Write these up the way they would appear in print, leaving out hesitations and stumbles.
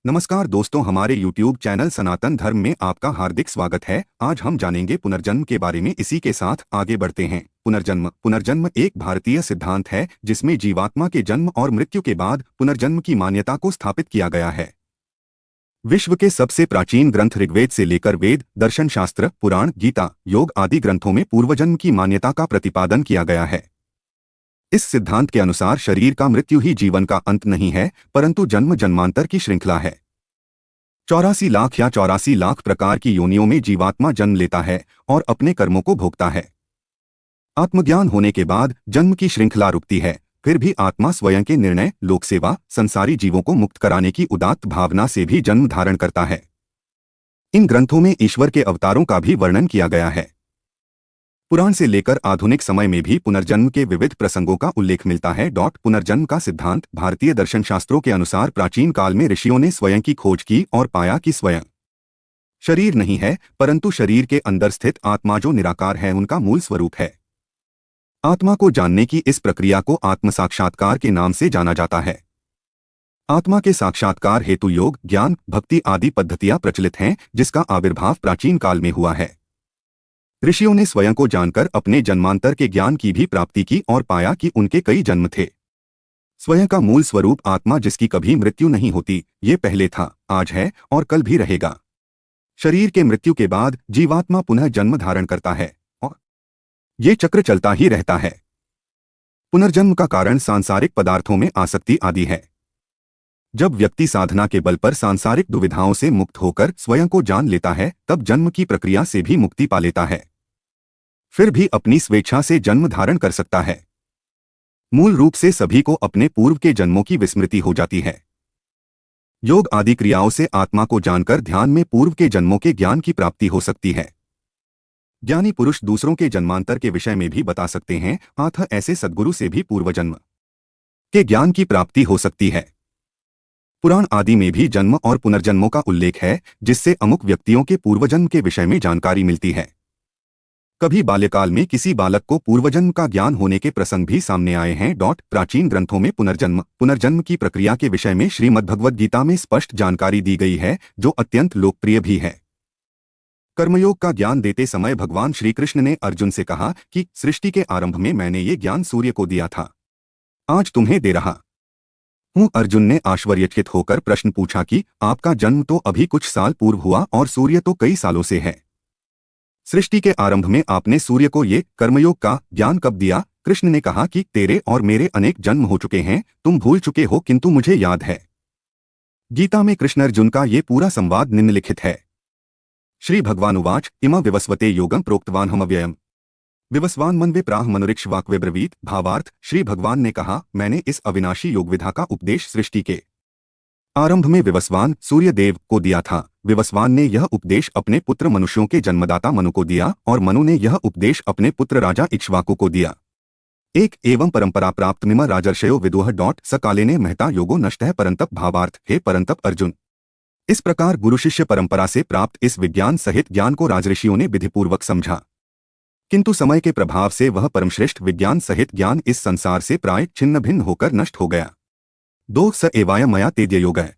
नमस्कार दोस्तों, हमारे YouTube चैनल सनातन धर्म में आपका हार्दिक स्वागत है। आज हम जानेंगे पुनर्जन्म के बारे में। इसी के साथ आगे बढ़ते हैं। पुनर्जन्म एक भारतीय सिद्धांत है जिसमें जीवात्मा के जन्म और मृत्यु के बाद पुनर्जन्म की मान्यता को स्थापित किया गया है। विश्व के सबसे प्राचीन ग्रंथ ऋग्वेद से लेकर वेद, दर्शन शास्त्र, पुराण, गीता, योग आदि ग्रंथों में पूर्वजन्म की मान्यता का प्रतिपादन किया गया है। इस सिद्धांत के अनुसार शरीर का मृत्यु ही जीवन का अंत नहीं है, परंतु जन्म जन्मांतर की श्रृंखला है। 84 लाख या 84 लाख प्रकार की योनियों में जीवात्मा जन्म लेता है और अपने कर्मों को भोगता है। आत्मज्ञान होने के बाद जन्म की श्रृंखला रुकती है, फिर भी आत्मा स्वयं के निर्णय, लोक सेवा, संसारी जीवों को मुक्त कराने की उदात्त भावना से भी जन्म धारण करता है। इन ग्रंथों में ईश्वर के अवतारों का भी वर्णन किया गया है। पुराण से लेकर आधुनिक समय में भी पुनर्जन्म के विविध प्रसंगों का उल्लेख मिलता है। पुनर्जन्म का सिद्धांत भारतीय दर्शन शास्त्रों के अनुसार प्राचीन काल में ऋषियों ने स्वयं की खोज की और पाया कि स्वयं शरीर नहीं है, परंतु शरीर के अंदर स्थित आत्मा जो निराकार है उनका मूल स्वरूप है। आत्मा को जानने की इस प्रक्रिया को आत्म साक्षात्कार के नाम से जाना जाता है। आत्मा के साक्षात्कार हेतु योग, ज्ञान, भक्ति आदि पद्धतियां प्रचलित हैं, जिसका आविर्भाव प्राचीन काल में हुआ है। ऋषियों ने स्वयं को जानकर अपने जन्मांतर के ज्ञान की भी प्राप्ति की और पाया कि उनके कई जन्म थे। स्वयं का मूल स्वरूप आत्मा जिसकी कभी मृत्यु नहीं होती, ये पहले था, आज है और कल भी रहेगा। शरीर के मृत्यु के बाद जीवात्मा पुनः जन्म धारण करता है और ये चक्र चलता ही रहता है। पुनर्जन्म का कारण सांसारिक पदार्थों में आसक्ति आदि है। जब व्यक्ति साधना के बल पर सांसारिक दुविधाओं से मुक्त होकर स्वयं को जान लेता है, तब जन्म की प्रक्रिया से भी मुक्ति पा लेता है। फिर भी अपनी स्वेच्छा से जन्म धारण कर सकता है। मूल रूप से सभी को अपने पूर्व के जन्मों की विस्मृति हो जाती है। योग आदि क्रियाओं से आत्मा को जानकर ध्यान में पूर्व के जन्मों के ज्ञान की प्राप्ति हो सकती है। ज्ञानी पुरुष दूसरों के जन्मांतर के विषय में भी बता सकते हैं, अतः ऐसे सद्गुरु से भी पूर्वजन्म के ज्ञान की प्राप्ति हो सकती है। पुराण आदि में भी जन्म और पुनर्जन्मों का उल्लेख है, जिससे अमुक व्यक्तियों के पूर्वजन्म के विषय में जानकारी मिलती है। कभी बाल्यकाल में किसी बालक को पूर्वजन्म का ज्ञान होने के प्रसंग भी सामने आए हैं। प्राचीन ग्रंथों में पुनर्जन्म की प्रक्रिया के विषय में श्रीमद्भगवद्गीता में स्पष्ट जानकारी दी गई है, जो अत्यंत लोकप्रिय भी है। कर्मयोग का ज्ञान देते समय भगवान श्री कृष्ण ने अर्जुन से कहा कि सृष्टि के आरंभ में मैंने ये ज्ञान सूर्य को दिया था, आज तुम्हें दे रहा हूँ। अर्जुन ने आश्चर्यचकित होकर प्रश्न पूछा कि आपका जन्म तो अभी कुछ साल पूर्व हुआ और सूर्य तो कई सालों से है। सृष्टि के आरंभ में आपने सूर्य को ये कर्मयोग का ज्ञान कब दिया? कृष्ण ने कहा कि तेरे और मेरे अनेक जन्म हो चुके हैं, तुम भूल चुके हो, किंतु मुझे याद है। गीता में कृष्ण अर्जुन का ये पूरा संवाद निम्नलिखित है। श्री भगवान उवाच इम विवस्वते योगम प्रोक्तवान हमव्ययम् विवस्वान मनवे प्राह मनुरिक्ष वाक्वे ब्रवीत। भावार्थ, श्री भगवान ने कहा, मैंने इस अविनाशी योग विधा का उपदेश सृष्टि के आरंभ में विवस्वान सूर्य देव को दिया था। विवस्वान ने यह उपदेश अपने पुत्र मनुष्यों के जन्मदाता मनु को दिया और मनु ने यह उपदेश अपने पुत्र राजा इक्ष्वाकु को दिया। एक एवं परंपरा प्राप्त मिम राजर्षयो विदुह सकाले ने महता योगो नष्टः परंतप। भावार्थ, हे परंतप अर्जुन, इस प्रकार गुरु शिष्य परंपरा से प्राप्त इस विज्ञान सहित ज्ञान को राजऋषियों ने विधिपूर्वक समझा, किंतु समय के प्रभाव से वह परमश्रेष्ठ विज्ञान सहित ज्ञान इस संसार से प्राय छिन्न भिन्न होकर नष्ट हो गया। 2 स एवाय मया तेद्य योगः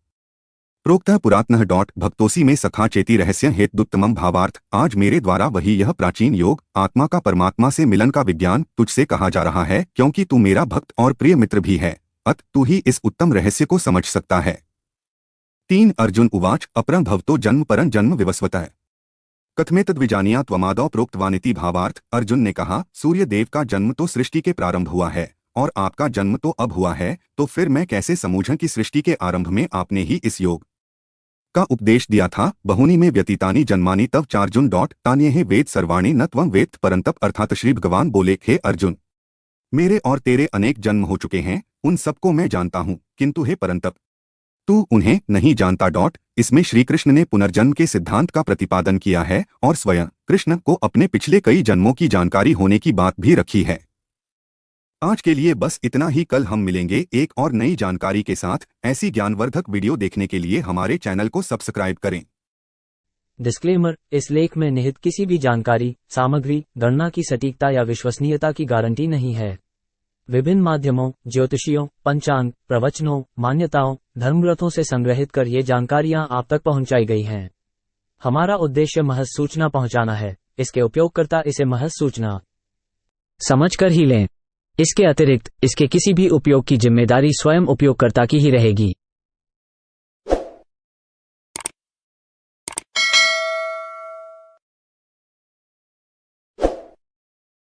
प्रोक्तः पुरातनः भक्तोसी में सखा चेती रहस्य हेतुत्तमम्। भावार्थ, आज मेरे द्वारा वही यह प्राचीन योग, आत्मा का परमात्मा से मिलन का विज्ञान तुझसे कहा जा रहा है, क्योंकि तू मेरा भक्त और प्रिय मित्र भी है, अत तू ही इस उत्तम रहस्य को समझ सकता है। 3 अर्जुन उवाच अपरं भवतो जन्म परं जन्म विवस्वतः कथमेतद्विजानीया त्वमादौ प्रोक्तवानिति। भावार्थ, अर्जुन ने कहा, सूर्य देव का जन्म तो सृष्टि के प्रारंभ हुआ है और आपका जन्म तो अब हुआ है, तो फिर मैं कैसे समझूं कि सृष्टि के आरंभ में आपने ही इस योग का उपदेश दिया था। बहुनी में व्यतीतानी जन्मानी तव चार्जुन तान्येह वेद सर्वाणी न त्वं वेत्त परंतप। अर्थात श्री भगवान बोले, हे अर्जुन, मेरे और तेरे अनेक जन्म हो चुके हैं, उन सबको मैं जानता हूँ, किंतु हे परंतप तू उन्हें नहीं जानता। इसमें श्री कृष्ण ने पुनर्जन्म के सिद्धांत का प्रतिपादन किया है और स्वयं कृष्ण को अपने पिछले कई जन्मों की जानकारी होने की बात भी रखी है। आज के लिए बस इतना ही। कल हम मिलेंगे एक और नई जानकारी के साथ। ऐसी ज्ञानवर्धक वीडियो देखने के लिए हमारे चैनल को सब्सक्राइब करें। डिस्क्लेमर, इस लेख में निहित किसी भी जानकारी, सामग्री, गणना की सटीकता या विश्वसनीयता की गारंटी नहीं है। विभिन्न माध्यमों, ज्योतिषियों, पंचांग, प्रवचनों, मान्यताओं, धर्मग्रंथों से संग्रहित कर ये जानकारियां आप तक पहुंचाई गई हैं। हमारा उद्देश्य महज सूचना पहुंचाना है, इसके उपयोगकर्ता इसे महज सूचना समझकर ही लें। इसके अतिरिक्त इसके किसी भी उपयोग की जिम्मेदारी स्वयं उपयोगकर्ता की ही रहेगी।